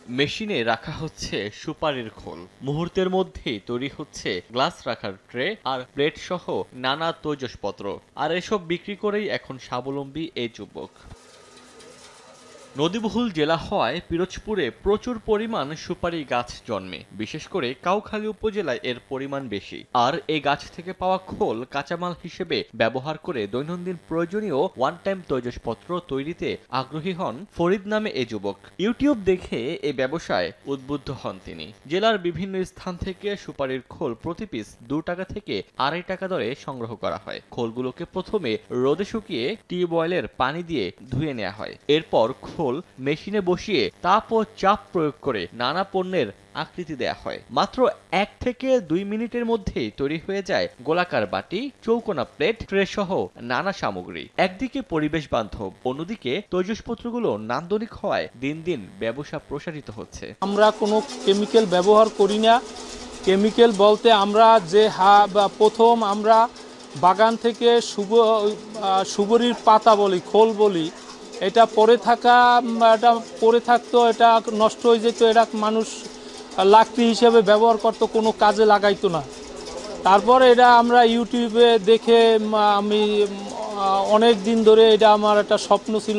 মেশিনে রাখা হচ্ছে সুপারির খোল। মুহূর্তের মধ্যেই তৈরি হচ্ছে গ্লাস রাখার ট্রে আর প্লেট সহ নানা তৈজসপত্র। আর এসব বিক্রি করেই এখন স্বাবলম্বী এই যুবক। নদীবহুল জেলা হওয়ায় পিরোজপুরে প্রচুর পরিমাণ সুপারি গাছ জন্মে। বিশেষ করে কাউখালী উপজেলায় এর পরিমাণ বেশি। আর এই গাছ থেকে পাওয়া খোল কাঁচামাল হিসেবে ব্যবহার করে দৈনন্দিন প্রয়োজনীয় ওয়ান টাইম তৈজসপত্র তৈরিতে আগ্রহী হন ফরিদ নামে এই যুবক। ইউটিউব দেখে এই ব্যবসায় উদ্বুদ্ধ হন তিনি। জেলার বিভিন্ন স্থান থেকে সুপারির খোল প্রতি পিস 2 টাকা থেকে 2.5 টাকা দরে সংগ্রহ করা হয়। খোলগুলোকে প্রথমে রোদে শুকিয়ে টিউবওয়েলের পানি দিয়ে ধুয়ে নেওয়া হয়। এরপর খোল মেশিনে বসিয়ে তাপ ও চাপ প্রয়োগ করে নানা পণ্যের আকৃতি দেয়া হয়। মাত্র 1 থেকে 2 মিনিটের মধ্যেই তৈরি হয়ে যায় গোলাকার বাটি, চৌকোনা প্লেট, ট্রে সহ নানা সামগ্রী। একদিকে পরিবেশ বান্ধব, অন্যদিকে তৈজসপত্রগুলো নান্দনিক হওয়ায় দিন দিন ব্যবসা প্রসারিত হচ্ছে। আমরা কোনো কেমিক্যাল ব্যবহার করি না। কেমিক্যাল বলতে আমরা যে প্রথম আমরা বাগান থেকে সুবরির পাতা বলি, খোল বলি, এটা পরে থাকতো, এটা নষ্ট হয়ে যেত, এটা মানুষ লাকড়ি হিসেবে ব্যবহার করতো, কোনো কাজে লাগাইতো না। তারপরে এটা আমরা ইউটিউবে দেখে আমি অনেক দিন ধরে এটা আমার একটা স্বপ্ন ছিল।